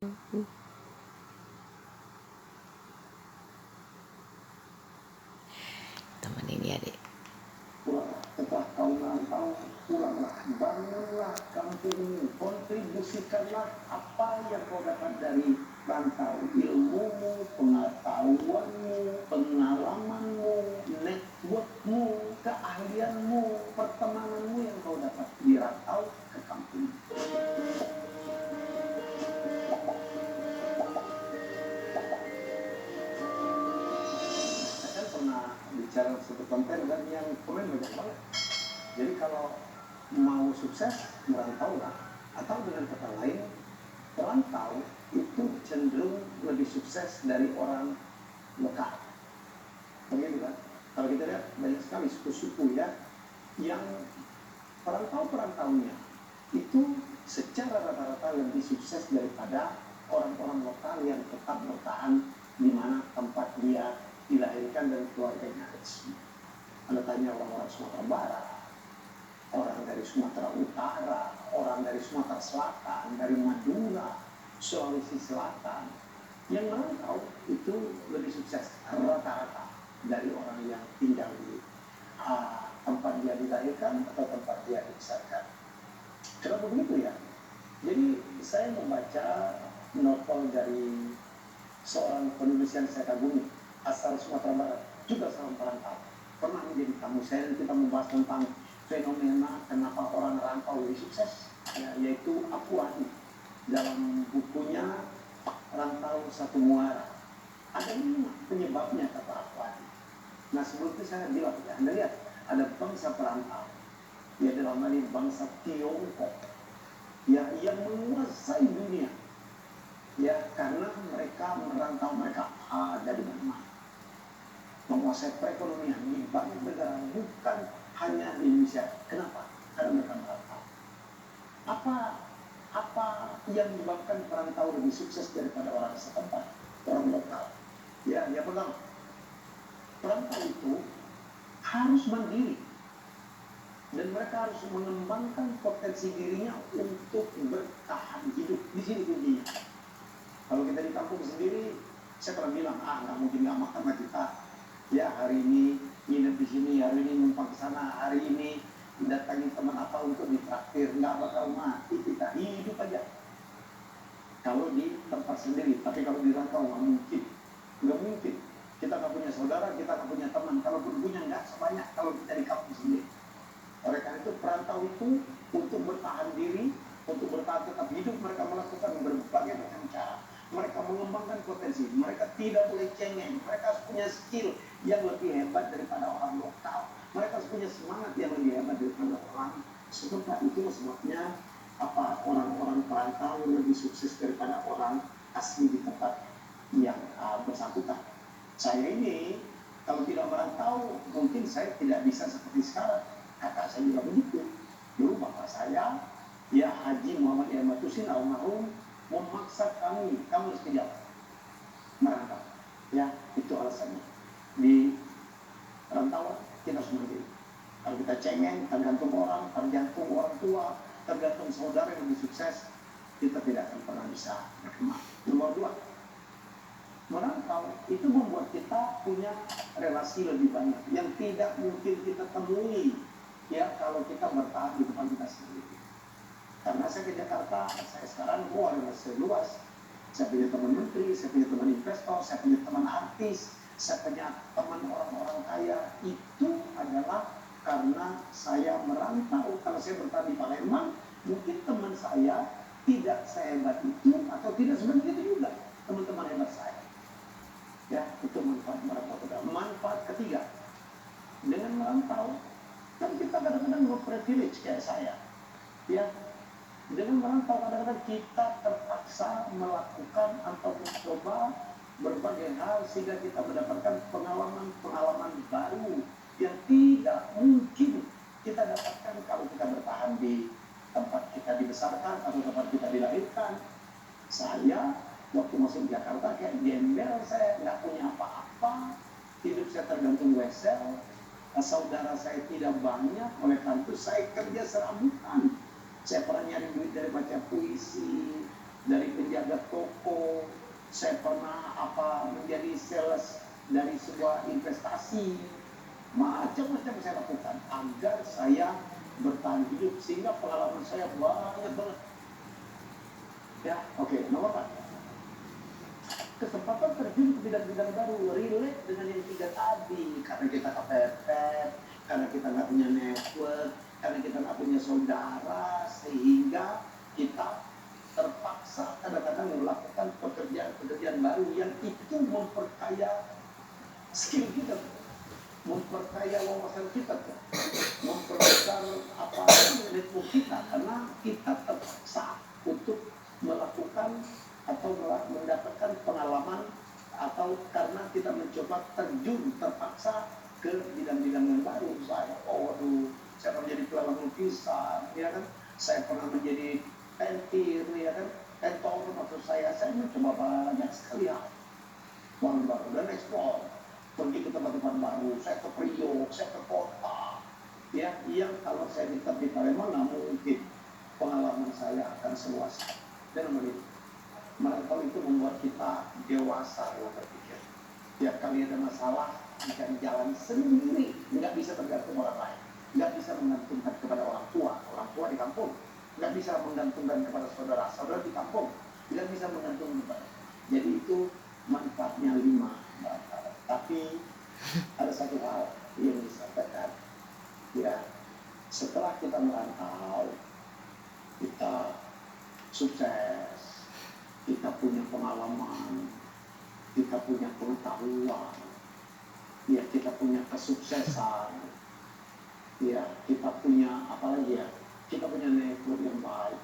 Teman ini adik. Setelah kau merantau, pulanglah, bangunlah kampung ini, kontribusikanlah apa yang kau dapat dari rantau, ilmumu, pengetahuanmu, pengalamanmu, networkmu, keahlianmu, pertemananmu yang kau dapat di rantau ke kampung. Saya kan pernah bicara satu konten dan yang komen banyak banget. Jadi kalau mau sukses, merantau lah. Atau dengan kata lain, perantau itu cenderung lebih sukses dari orang lokal. Begitu kan? Kalau kita lihat banyak sekali suku-suku ya, yang perantau-perantaunya itu secara rata-rata lebih sukses daripada orang-orang lokal yang tetap bertahan di mana tempat dia dilahirkan dan keluarganya. Anda tanya orang-orang Sumatera Barat, orang dari Sumatera Utara, orang dari Sumatera Selatan, dari Madura, Sulawesi Selatan, yang merantau itu lebih sukses rata-rata dari orang yang tinggal di tempat dia dilahirkan atau tempat dia dibesarkan. Kenapa begitu ya? Jadi saya membaca novel dari seorang penulis yang saya kagumi, asal Sumatera Barat, juga seorang perantau. Pernah menjadi tamu saya dan kita membahas tentang fenomena kenapa orang rantau lebih sukses, ya, yaitu Apuadi dalam bukunya Rantau Satu Muara. Ada 5 penyebabnya kata Apuadi. Nah sebelum itu saya bilang ya, Anda lihat ada bangsa perantau, ya dalam hal ini bangsa Tiongkok, ya yang menguasai dunia, ya karena mereka merantau, mereka ada di mana-mana, menguasai perekonomian di banyak negara, bukan hanya di Indonesia. Kenapa? Karena mereka merantau. Apa yang menyebabkan perantau lebih sukses daripada orang setempat, orang lokal? Ya, yang pertama, perantau itu harus mandiri dan mereka harus mengembangkan potensi dirinya untuk bertahan hidup. Di sini kuncinya. Kalau kita di kampung sendiri, saya pernah bilang, nggak mungkin nggak makan sama kita. Ya hari ini nginep di sini, hari ini numpang ke sana, hari ini datangin teman apa untuk ditraktir, nggak bakal mati, kita hidup aja. Kalau di tempat sendiri, tapi kalau di rantau nggak mungkin. Kita nggak punya saudara, kita nggak punya teman. Kalaupun punya nggak sebanyak kalau kita di kampung sendiri. Oleh karena itu perantau itu untuk bertahan diri, untuk bertahan tetap hidup, mereka melakukan berbagai macam cara. Mereka mengembangkan potensi, mereka tidak boleh cengeng, mereka harus punya skill yang lebih hebat daripada orang lokal. Mereka harus punya semangat yang lebih hebat daripada orang setempat. Itulah sebabnya orang-orang perantau lebih sukses daripada orang asli di tempat yang bersangkutan. Saya ini kalau tidak merantau mungkin saya tidak bisa seperti sekarang. Kakak saya juga begitu. Dulu bapak saya, ya Haji Muhammad Yamatusin almarhum, memaksa kamu harus ke Jawa merantau. Ya itu alasannya. Di rantau kita harus mandiri. Kalau kita cengeng, tergantung orang tua, tergantung saudara yang lebih sukses, kita tidak akan pernah bisa berkembang. Nomor 2, merantau itu membuat kita punya relasi lebih banyak yang tidak mungkin kita temui ya kalau kita bertahan di tempat kita sendiri. Karena saya ke Jakarta, saya sekarang relasi luas. Saya punya teman menteri, saya punya teman investor, saya punya teman artis, saya punya teman orang-orang kaya. Itu adalah karena saya merantau. Kalau saya bertahan di Palembang, mungkin teman saya tidak sehebat itu atau tidak seperti itu juga teman-teman hebat saya. Ya, itu manfaat merantau. Manfaat ketiga, dengan merantau kan kita kadang-kadang privilege kayak saya. Ya, dengan merantau kadang-kadang kita terpaksa melakukan atau mencoba berbagai hal sehingga kita mendapatkan pengalaman baru yang tidak mungkin kita dapatkan kalau kita bertahan di tempat kita dibesarkan atau tempat kita dilahirkan. Saya waktu masuk Jakarta kayak gembel, saya nggak punya apa-apa, hidup saya tergantung wesel, saudara saya tidak banyak, oleh karena itu saya kerja serabutan. Saya pernah nyari duit dari baca puisi, dari penjaga toko, saya pernah menjadi sales dari sebuah investasi, macam-macam saya lakukan agar saya bertahan hidup, sehingga pengalaman saya banyak banget. Ya, oke, nomor 4. Kesempatan terjun ke bidang-bidang baru, relate dengan yang 3 tadi, karena kita kepepet, karena kita nggak punya network, karena kita nggak punya saudara, sehingga kita terpaksa kadang-kadang melakukan pekerjaan-pekerjaan baru yang itu memperkaya skill kita, memperkaya wawasan kita, memperbesar network kita, karena kita terpaksa untuk melakukan atau mendapatkan pengalaman, atau karena kita mencoba terpaksa ke bidang-bidang yang baru. Saya pernah menjadi pelanggan lukisan, ya kan, saya pernah menjadi pentir, ya kan, pentor, maksud saya mencoba banyak sekali hal baru dan eksplor, pergi ke tempat-tempat baru. Saya ke Priok, saya ke kota, ya, yang kalau saya tetap di Palembang nggak mungkin pengalaman saya akan seluas. Dan merantau itu membuat kita dewasa dalam berpikir. Tiap kali ada masalah, mencari jalan sendiri, nggak bisa tergantung orang lain, nggak bisa menggantungkan kepada orang tua di kampung, nggak bisa menggantungkan kepada saudara di kampung, nggak bisa menggantungkan kepada. Jadi itu manfaatnya 5. Tapi ada satu hal yang disampaikan, ya, setelah kita merantau, kita sukses, kita punya pengalaman, kita punya pengetahuan, ya, kita punya kesuksesan, ya, kita punya apalagi ya, kita punya network yang baik.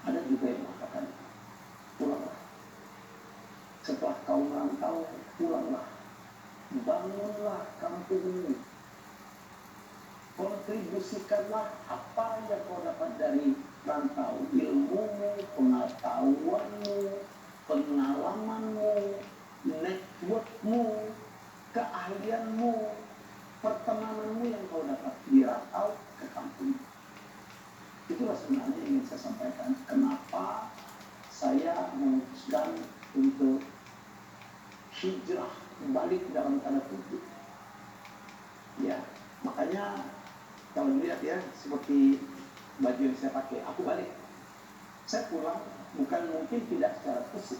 Ada juga yang mengatakan, pulanglah. Setelah kau merantau, pulanglah, bangunlah kampungmu, kontribusikanlah apa yang kau dapat dari rantau, ilmumu, pengetahuanmu, pengalamanmu, networkmu, keahlianmu, pertemananmu yang kau dapat di rantau ke kampung. Itulah sebenarnya yang ingin saya sampaikan. Kenapa saya memutuskan untuk hijrah balik dalam tanda kutip. Ya, makanya kalau dilihat ya, seperti baju yang saya pakai, aku balik. Saya pulang bukan mungkin tidak secara fisik,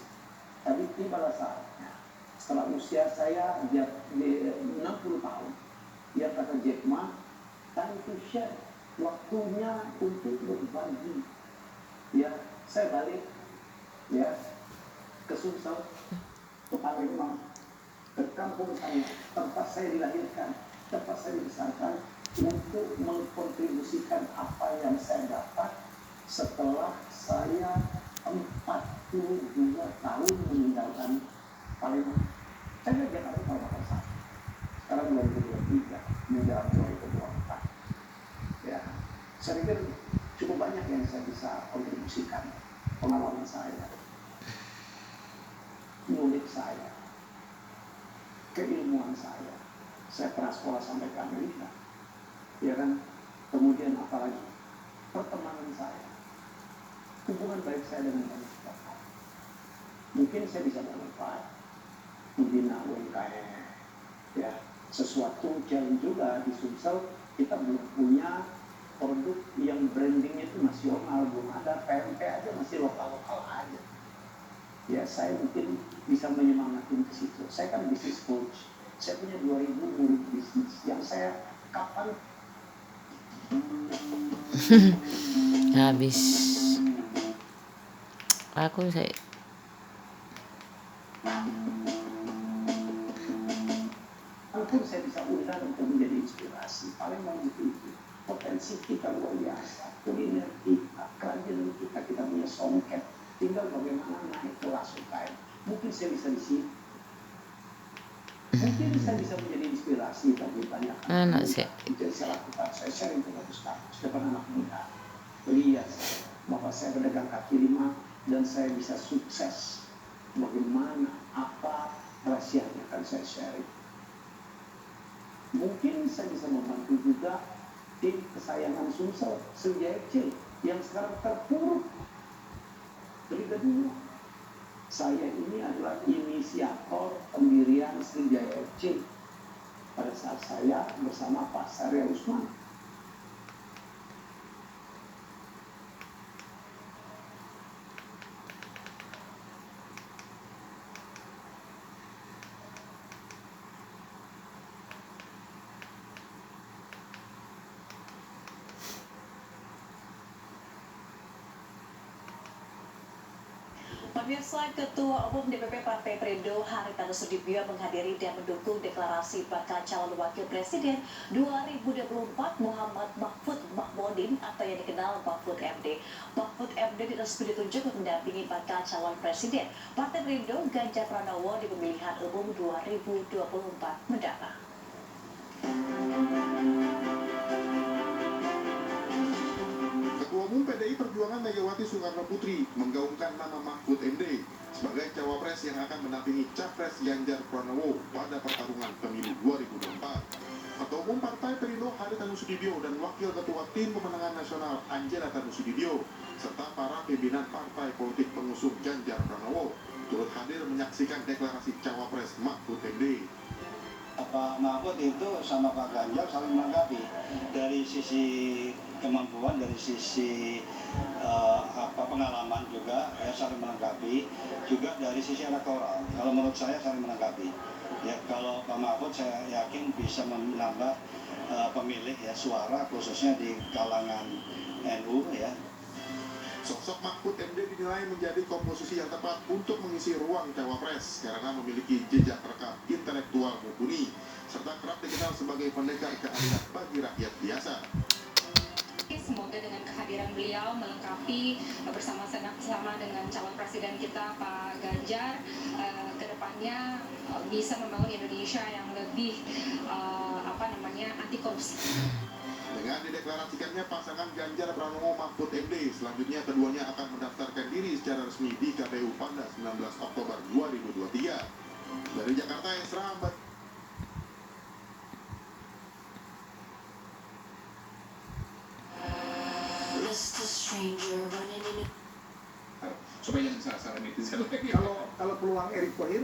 tapi tibalah saatnya. Setelah usia saya di 60 tahun, yang kata Jack Ma, time to share, waktunya untuk berbagi. Ya, saya balik, ya, ke Sumsel, ke Palembang, ke kampung saya, tempat saya dilahirkan, tempat saya dibesarkan, untuk mengkontribusikan apa yang saya dapat setelah saya 42 tahun meninggalkan Palembang. Saya dari Jakarta pada masa sekarang 2023 menjelang 2024. Ya, saya pikir cukup banyak yang saya bisa kontribusikan, pengalaman saya, knowledge saya, keilmuan saya. Saya pernah sekolah sampai ke Amerika, ya kan, kemudian apalagi pertemanan saya, hubungan baik saya dengan banyak orang. Mungkin saya bisa bermanfaat membina UMKM, ya, sesuatu jalan juga di Sumsel. Kita belum punya produk yang brandingnya itu nasional, belum ada, PMP aja masih lokal-lokal aja. Ya, saya mungkin bisa menyemangatin ke situ. Saya kan bisnis coach, saya punya 2000 murid bisnis yang saya kapan habis saya walaupun saya bisa undang untuk menjadi inspirasi, paling mau itu potensi kita luar biasa, kuliner kita, kerajinan kita punya songket, tinggal bagaimana naik kelas UKM. Mungkin saya bisa di sini, mungkin saya bisa menjadi inspirasi bagi banyak anak muda. Itu yang saya lakukan, saya sharing ke kampus depan anak muda. Lihat saya, bapak saya pedagang kaki lima dan saya bisa sukses. Bagaimana, apa rahasianya akan saya sharing. Mungkin saya bisa membantu juga tim kesayangan Sumsel, Sriwijaya FC, yang sekarang terpuruk Terlibat dulu. Saya ini adalah inisiator pendirian Sriwijaya FC pada saat saya bersama Pak Sarya Usman. Pemirsa, Ketua Umum DPP Partai Perindo Haritanu Sudibyo menghadiri dan mendukung deklarasi bakal calon wakil presiden 2024 Muhammad Mahfud Mahmudin atau yang dikenal Mahfud MD. Mahfud MD resmi ditunjuk untuk mendampingi bakal calon presiden Partai Perindo Ganjar Pranowo di pemilihan umum 2024 mendatang. Ketua Umum PDI Perjuangan Megawati Soekarno Putri menggaungkan nama Mahfud MD sebagai cawapres yang akan mendampingi Capres Ganjar Pranowo pada pertarungan pemilu 2024. Ketua Umum Partai Perindo Haritanu Sudibyo dan Wakil Ketua Tim Pemenangan Nasional Anjela Tanu Sudibyo serta para pimpinan partai politik pengusung Ganjar Pranowo turut hadir menyaksikan deklarasi cawapres Mahfud MD. Pak Mahfud itu sama Pak Ganjar saling melengkapi dari sisi kemampuan, dari sisi pengalaman juga ya, saling melengkapi, juga dari sisi elektoral. Kalau menurut saya saling melengkapi. Ya, kalau Pak Mahfud saya yakin bisa menambah pemilih ya, suara khususnya di kalangan NU ya. Sosok Mahfud MD dinilai menjadi komposisi yang tepat untuk mengisi ruang cawapres karena memiliki jejak rekam intelektual mumpuni serta kerap dikenal sebagai pendekar keadilan bagi rakyat biasa. Semoga dengan kehadiran beliau melengkapi bersama-sama dengan calon presiden kita Pak Ganjar kedepannya bisa membangun Indonesia yang lebih anti korupsi. Dengan dideklarasikannya pasangan Ganjar Pranowo Mahfud MD, selanjutnya keduanya akan mendaftarkan diri secara resmi di KPU pada 19 Oktober 2023. Dari Jakarta, Esra Ahmad. Supaya jangan salah-salah netizen lagi. Kalau peluang Erick Thohir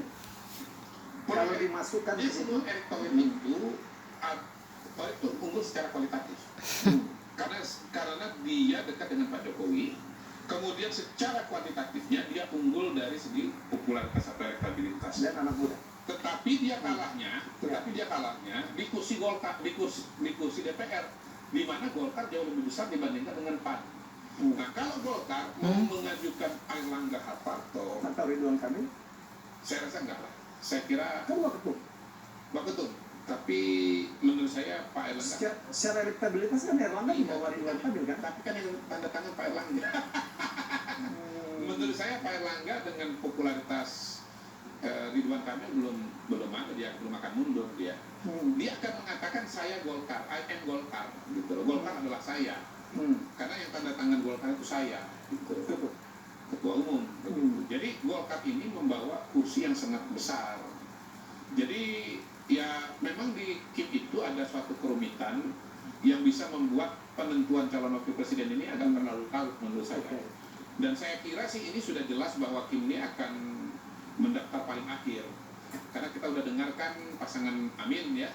kalau dimasukkan Dia sebelum Erick Thohir itu Thohir itu unggul secara kualitatif. Karena dia dekat dengan Pak Jokowi. Kemudian secara kuantitatifnya dia unggul dari segi popularitas atau elektabilitas. dan anak muda. Tetapi dia kalahnya di kursi Golkar, di kursi DPR, di mana Golkar jauh lebih besar dibandingkan dengan PAN. Nah, kalau Golkar mau mengajukan Airlangga Hartarto Atau Ridwan Kamil saya rasa enggak lah. Saya kira kan waktu Ketum. Tapi menurut saya Pak Airlangga secara elektabilitas kan Erlangga di bawah Ridwan Kamil kan. tapi kan yang tanda tangan Pak Airlangga. Menurut saya Pak Airlangga dengan popularitas Ridwan Kamil belum akan mundur dia. Dia akan mengatakan saya Golkar, I am Golkar gitu. Golkar adalah saya. Karena yang tanda tangan Golkar itu saya gitu. Ketua umum begitu. Jadi Golkar ini membawa kursi yang sangat besar. Jadi ya memang di KIP itu ada suatu kerumitan yang bisa membuat penentuan calon wakil presiden ini agak terlalu larut menurut saya. Dan saya kira sih ini sudah jelas bahwa KIP ini akan mendaftar paling akhir. Karena kita udah dengarkan pasangan Amin ya,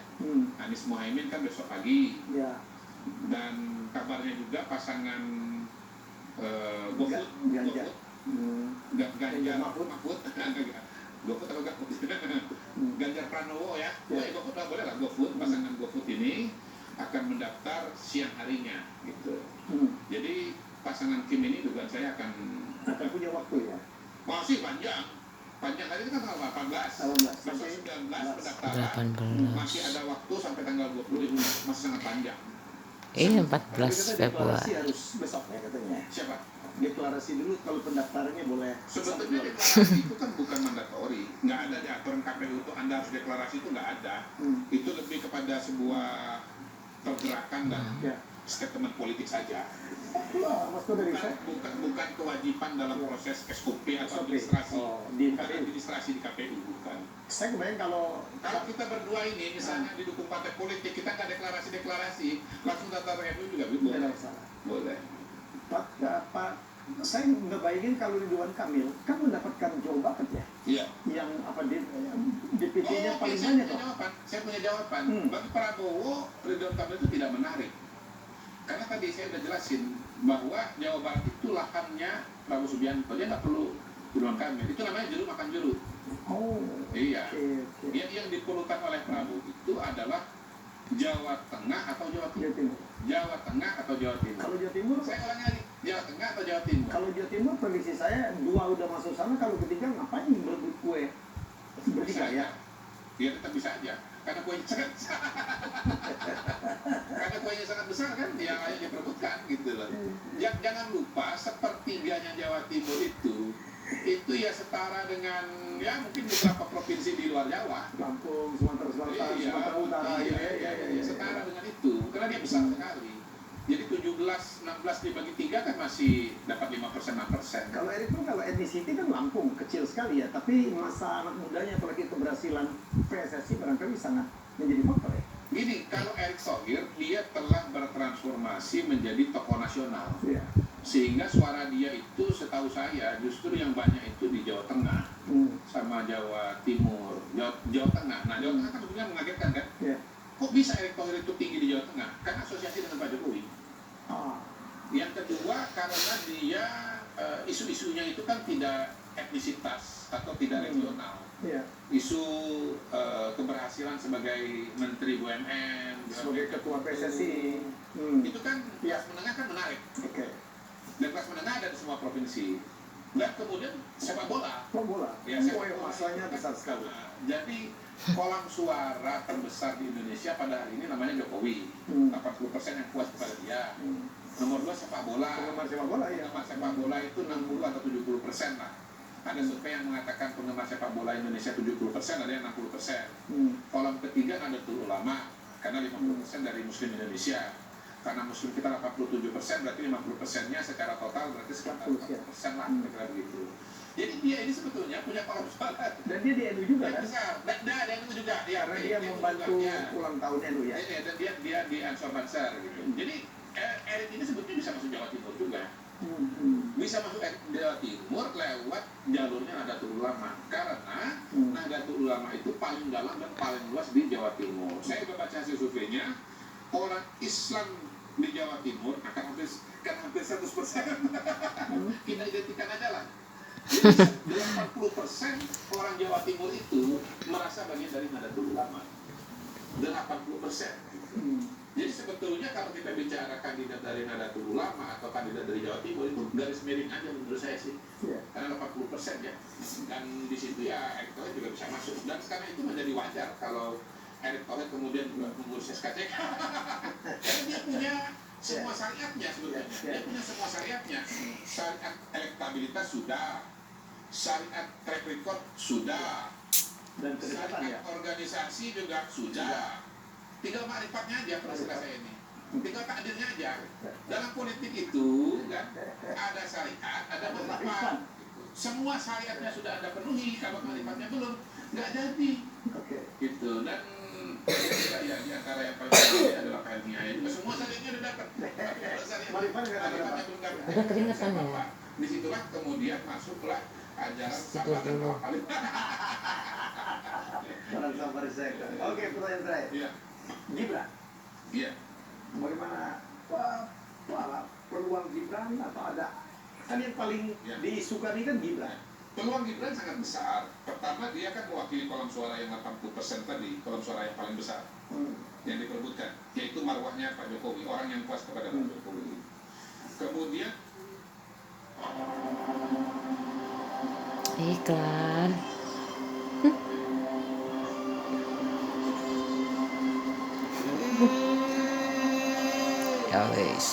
Anies Mohaimin kan besok pagi. Ya. Dan kabarnya juga pasangan Ganjar Mahfud GoFood atau GoFood Ganjar Pranowo ya, GoFood lah boleh lah, GoFood, pasangan GoFood ini akan mendaftar siang harinya gitu. Jadi pasangan Kim ini dugaan saya akan punya waktu ya. masih panjang hari ini kan tanggal 18 besok 19 pendaftaran, masih ada waktu sampai tanggal 25, masih sangat panjang. Ini 14 Februari. Harus besok ya katanya. Siapa? Deklarasi dulu, kalau pendaftarannya boleh. Sebetulnya deklarasi itu kan bukan mandatori, nggak ada di aturan KPU itu Anda harus deklarasi, itu nggak ada. Itu lebih kepada sebuah pergerakan dan statement politik saja. Mas dari saya Bukan kewajiban dalam proses SOP atau administrasi. Bukan administrasi di KPU, bukan. Saya kebayang kalau kita berdua ini misalnya didukung partai politik, kita nggak deklarasi langsung daftar KPU juga boleh. Boleh. Pak saya nggak bayangin kalau Ridwan Kamil kan mendapatkan jauh banget ya. Iya. Yang apa DPT-nya paling saya banyak punya kok. jawaban. Saya punya jawaban. Hmm. Bagi Prabowo, Ridwan Kamil itu tidak menarik. Karena tadi saya udah jelasin bahwa Jawa Barat itu lahannya Prabowo Subianto. Dia nggak perlu Ridwan Kamil. Itu namanya jeruk makan jeruk. Oh. Iya. Oke. Yang diperlukan oleh Prabowo itu adalah Jawa Tengah atau Jawa Jawa Timur. Timur. Jawa Tengah atau Jawa Timur. Kalau Jawa Timur, Saya ulangi lagi. Jawa Tengah atau Jawa Timur. kalau Jawa Timur prediksi saya 2 udah masuk sana, kalau ketiga ngapain berebut kue? Bertiga ya. Ya tetap bisa aja. Karena kuenya sangat besar. Karena kuenya sangat besar kan, yang layak diperebutkan gitu loh. Jangan lupa sepertiganya Jawa Timur itu ya setara dengan ya mungkin beberapa provinsi di luar Jawa. Lampung, Sumatera Selatan, Iya, Sumatera Utara, iya, setara dengan itu. Karena dia besar sekali. Jadi 17, 16 dibagi 3 kan masih dapat 5%, 6%. Kalau Erick tuh kalau etnisiti kan Lampung kecil sekali ya, tapi masa anak mudanya apalagi keberhasilan PSSI barangkali sangat menjadi faktor ya. Gini, kalau Erick Thohir dia telah bertransformasi menjadi tokoh nasional. Iya. Sehingga suara dia itu setahu saya justru yang banyak itu di Jawa Tengah sama Jawa Timur, Jawa Tengah. Nah, Jawa Tengah kan sebenarnya mengagetkan kan? Iya. Kok bisa Erick Thohir itu tinggi di Jawa Tengah? Karena asosiasi dengan Pak Jokowi. Yang kedua karena dia isu-isunya itu kan tidak etnisitas atau tidak regional. Iya. Isu keberhasilan sebagai Menteri BUMN, Sebagai ketua PSSI. itu kan kelas menengah kan menarik. Oke. Dan kelas menengah ada di semua provinsi. Dan kemudian sepak bola. Sepak bola. Ya, Oh, ya, masanya besar sekali. Jadi kolam suara terbesar di Indonesia pada hari ini namanya Jokowi. 80% yang puas kepada dia. Nomor 2 sepak bola. Penggemar sepak bola ya. Penggemar sepak bola itu 60 atau 70% lah. Ada survei yang mengatakan penggemar sepak bola Indonesia 70%, ada yang 60%. Kolam ketiga Nahdlatul Ulama, karena 50% dari Muslim Indonesia. Karena Muslim kita 87%, berarti 50%-nya secara total berarti sekitar 40% lah, kira-kira begitu. Jadi dia ini sebetulnya punya kolam suara. Dan dia di NU juga yang kan? besar. Dan itu juga. Ya, Karena dia membantu ulang tahun NU ya. Dan dia di Ansor Banser gitu. Jadi Erick ini sebetulnya bisa masuk Jawa Timur juga. Bisa masuk Jawa Timur lewat jalurnya Nahdlatul Ulama. Karena Nahdlatul Ulama itu paling dalam dan paling luas di Jawa Timur. Saya udah baca hasil surveinya, orang Islam di Jawa Timur akan hampir 100%. Kita identikan aja lah. Jadi 80% orang Jawa Timur itu merasa bagian dari Nahdlatul Ulama. 80%. Jadi sebetulnya kalau kita bicara kandidat dari Nahdlatul Ulama atau kandidat dari Jawa Timur itu garis miring aja menurut saya sih. Karena 80% ya. Dan di situ ya Erick Thohir juga bisa masuk. Dan karena itu menjadi wajar kalau Erick Thohir kemudian juga mengurus SKCK. Karena dia punya semua syariatnya sebetulnya. Dia punya semua syariatnya. Syariat elektabilitas sudah. Syariat track record sudah. Dan kedekatan ya. Syariat organisasi juga sudah. Tinggal makrifatnya aja kalau saya ini. Tinggal takdirnya aja. Dalam politik itu kan ada syariat, ada makrifat. Semua syariatnya sudah Anda penuhi, kalau makrifatnya belum, nggak jadi. Gitu. Dan ya di antara yang paling penting adalah ilmiah ya. Semua syariatnya udah dapat. Tapi kalau syariatnya belum dapat. Ada keringetan ya. Disitulah kemudian masuklah ajaran Tidur sabar dan dulu. tawakal. Orang sabar saya. Oke, pertanyaan terakhir. Iya. Gibran, Iya. bagaimana peluang Gibran atau ada? Kan yang paling Ya. disukani kan Gibran. Peluang Gibran sangat besar. Pertama dia kan mewakili kolam suara yang 80% tadi, kolam suara yang paling besar yang diperebutkan, yaitu marwahnya Pak Jokowi, orang yang puas kepada Pak Jokowi. Kemudian Iklan. Ya wis.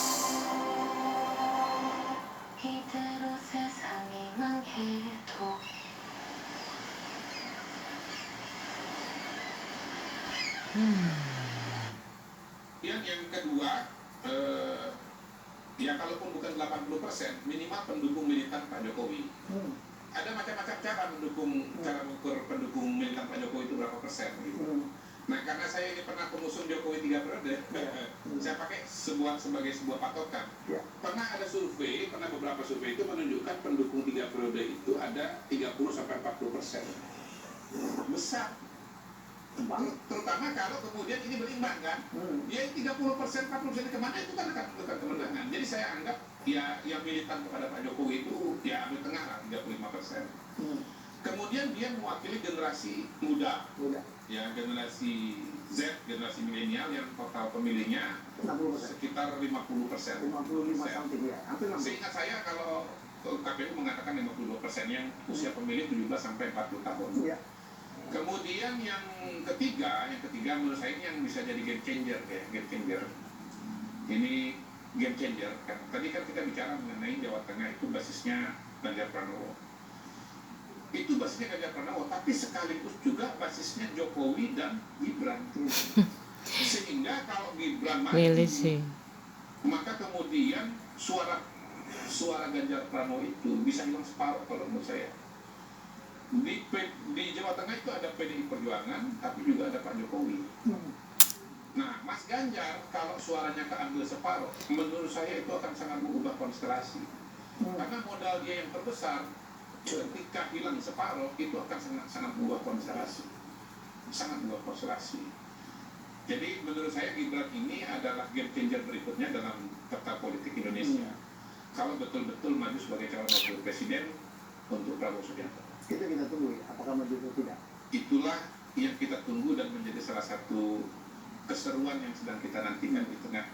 yang kedua, ya kalaupun bukan 80%, minimal pendukung militan Pak Jokowi. Ada macam-macam cara mendukung, cara mengukur pendukung militan Pak Jokowi itu berapa persen gitu. Nah, karena saya ini pernah pengusung Jokowi 3 periode, saya pakai sebagai sebuah patokan. Ya. Pernah ada survei, beberapa survei itu menunjukkan pendukung 3 periode itu ada 30-40%. Besar. Terutama kalau kemudian ini berimbang kan. Ya 30%, 40% kemana itu kan akan menentukan kemenangan. Jadi saya anggap ya yang militan kepada Pak Jokowi itu ya ambil tengah lah 35%. Kemudian dia mewakili generasi muda. Ya generasi Z, generasi milenial yang total pemilihnya 60%. sekitar 50%. 55 something ya. Hampir 60. Seingat saya kalau KPU mengatakan 52% yang usia pemilih 17 sampai 40 tahun. Ya. Kemudian yang ketiga menurut saya ini yang bisa jadi game changer ya, game changer. Ini game changer kan. Tadi kan kita bicara mengenai Jawa Tengah itu basisnya Ganjar Pranowo. Itu basisnya Ganjar Pranowo, tapi sekaligus juga basisnya Jokowi dan Gibran. Sehingga kalau Gibran maju, maka kemudian suara Ganjar Pranowo itu bisa hilang separuh kalau menurut saya. Di Jawa Tengah itu ada PDI Perjuangan, tapi juga ada Pak Jokowi. Nah, Mas Ganjar kalau suaranya keambil separuh, menurut saya itu akan sangat mengubah konstelasi. Karena modal dia yang terbesar, ketika hilang separuh itu akan sangat mengubah konstelasi. Sangat mengubah konstelasi. Jadi menurut saya Gibran ini adalah game changer berikutnya dalam peta politik Indonesia. Kalau betul-betul maju sebagai calon wakil presiden untuk Prabowo Subianto. Itu kita tunggu ya, apakah maju atau tidak. Itulah yang kita tunggu dan menjadi salah satu keseruan yang sedang kita nantikan di tengah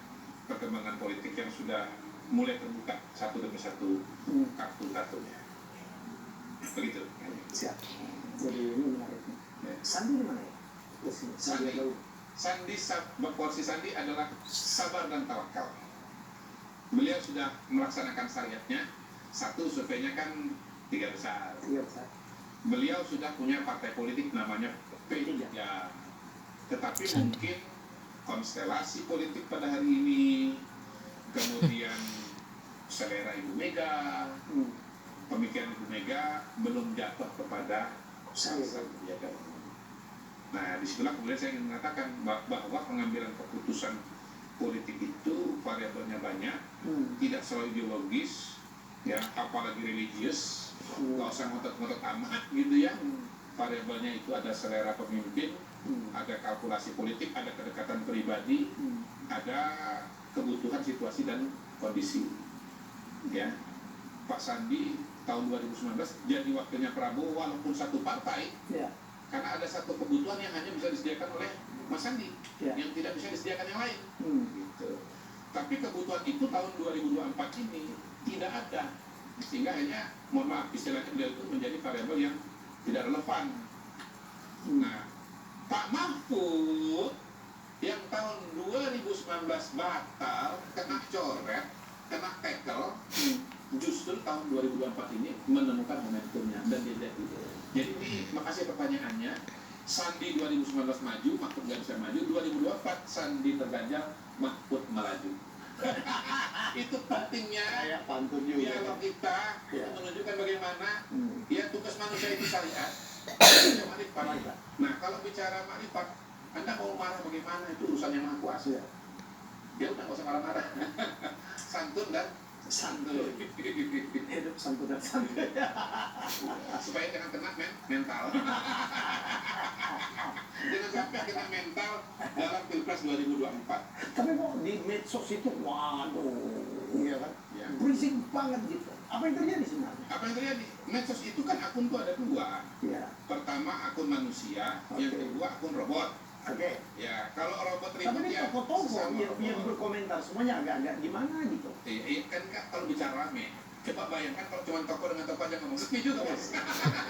perkembangan politik yang sudah mulai terbuka satu demi satu kartu-kartunya. Begitu. Siap. Jadi ini menarik. Sandi di mana ya? Sandi, porsi Sandi adalah sabar dan tawakal. Beliau sudah melaksanakan syariatnya. Satu, surveinya kan 3 besar. Beliau sudah punya partai politik namanya P3. Tetapi mungkin konstelasi politik pada hari ini, kemudian selera Ibu Mega, pemikiran Ibu Mega belum jatuh kepada Sandiaga Uno. Nah, disitulah kemudian saya ingin mengatakan bahwa pengambilan keputusan politik itu variabelnya banyak, tidak selalu ideologis, ya apalagi religius. Nggak usah ngotot-ngotot amat gitu ya. Variabelnya itu ada selera pemimpin, ada kalkulasi politik, ada kedekatan pribadi, ada kebutuhan situasi dan kondisi. Ya, Pak Sandi tahun 2019 jadi wakilnya Prabowo walaupun satu partai, karena ada satu kebutuhan yang hanya bisa disediakan oleh Mas Sandi, yang tidak bisa disediakan yang lain. Gitu. Tapi kebutuhan itu tahun 2024 ini tidak ada. Sehingga hanya, mohon maaf, istilahnya beliau itu menjadi variabel yang tidak relevan. Nah, Pak Mahfud yang tahun 2019 batal, kena coret, kena tackle, justru tahun 2024 ini menemukan momentumnya dan dia jadi. Jadi ini makasih pertanyaannya. Sandi 2019 maju, Mahfud nggak bisa maju. 2024 Sandi terganjal, Mahfud melaju. Itu pentingnya dialog kita menunjukkan bagaimana ya tugas manusia itu syariat, marifat. Nah, kalau bicara marifat, Anda mau marah bagaimana itu urusan yang Maha Kuasa. Ya udah nggak usah marah-marah. Santun dan santuy. Hidup santun dan santuy. Supaya jangan kena mental. Jangan sampai kena mental dalam Pilpres 2024. Tapi kok di medsos itu, waduh, iya kan? Ya. Berisik banget gitu. Apa yang terjadi sebenarnya? Apa yang terjadi? Medsos itu kan akun tuh ada 2. Ya. Pertama akun manusia, yang kedua akun robot. Oke. Ya, kalau robot Tapi ribut ini ya tokoh-tokoh yang berkomentar semuanya agak-agak gimana gitu. Iya kan Kak, kalau bicara rame. Coba bayangkan kalau cuma tokoh dengan tokoh aja ngomong sepi juga, Bos.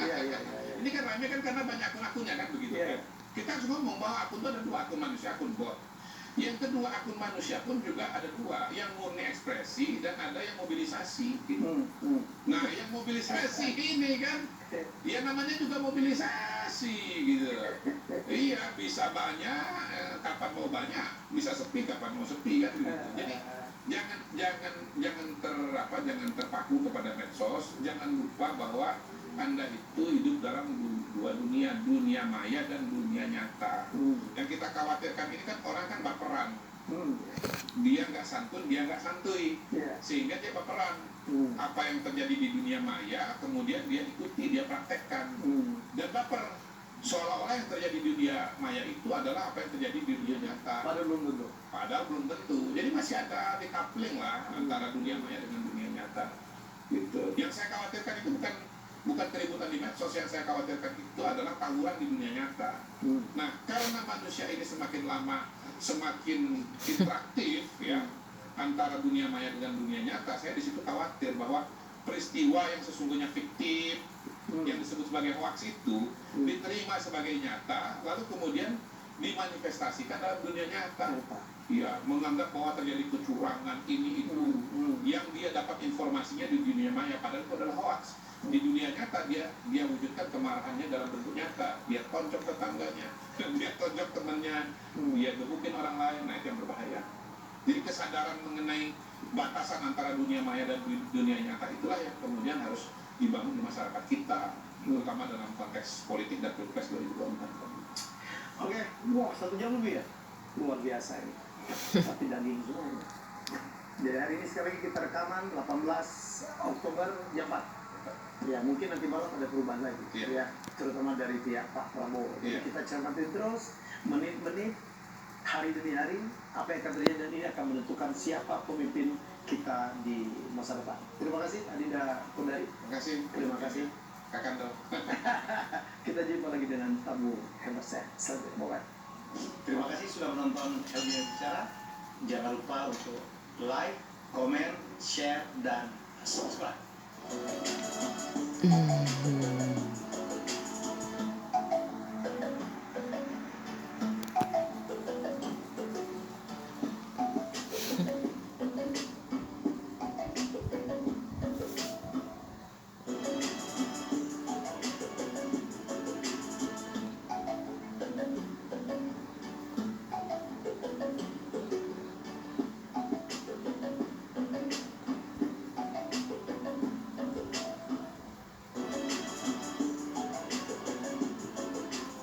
Iya. Ini kan rame kan karena banyak akun-akunnya kan begitu kan. Kita harus ngomong bahwa akun itu ada 2, akun manusia, akun bot. Yang kedua, akun manusia pun juga ada 2, yang murni ekspresi dan ada yang mobilisasi. Gitu. Nah, yang mobilisasi ini kan, ya namanya juga mobilisasi gitu. Iya, bisa banyak, kapan mau banyak, bisa sepi kapan mau sepi kan gitu. Jadi jangan terpaku kepada medsos, jangan lupa bahwa Anda itu hidup dalam dua dunia, dunia maya dan dunia nyata. Yang kita khawatirkan ini kan orang kan baperan. Dia nggak santun, dia nggak santuy, sehingga dia baperan. Apa yang terjadi di dunia maya, kemudian dia ikuti, dia praktekkan, dan baper. Seolah-olah yang terjadi di dunia maya itu adalah apa yang terjadi di dunia nyata. Padahal belum tentu. Jadi masih ada decoupling lah antara dunia maya dengan dunia nyata. Gitu. Yang saya khawatirkan itu bukan keributan di medsos, yang saya khawatirkan itu adalah tawuran di dunia nyata. Nah, karena manusia ini semakin lama semakin interaktif ya antara dunia maya dengan dunia nyata, saya di situ khawatir bahwa peristiwa yang sesungguhnya fiktif yang disebut sebagai hoax itu diterima sebagai nyata, lalu kemudian dimanifestasikan dalam dunia nyata. Ya, menganggap bahwa terjadi kecurangan ini itu yang dia dapat informasinya di dunia maya, padahal itu adalah hoax. Di dunia nyata dia wujudkan kemarahannya dalam bentuk nyata. Dia tonjok tetangganya, dia tonjok temannya, dia gebukin orang lain. Nah, itu yang berbahaya. Jadi kesadaran mengenai batasan antara dunia maya dan dunia nyata itulah yang kemudian harus dibangun di masyarakat kita, terutama dalam konteks politik dan pilpres 2024. Oke, wah 1 jam lebih ya, luar biasa ini. Tapi daging semua. Jadi hari ini sekali lagi kita rekaman 18 Oktober jam 4. Ya mungkin nanti malam ada perubahan lagi, ya, terutama dari pihak Pak Prabowo. Jadi kita cermati terus menit-menit, hari demi hari, apa yang akan terjadi, dan ini akan menentukan siapa pemimpin kita di masa depan. Terima kasih Adinda Kundari. Terima kasih Kakando. Kita jumpa lagi dengan tamu hebat saya. Sampai. Terima kasih sudah menonton Elvina Bicara. Jangan lupa untuk like, komen, share, dan subscribe.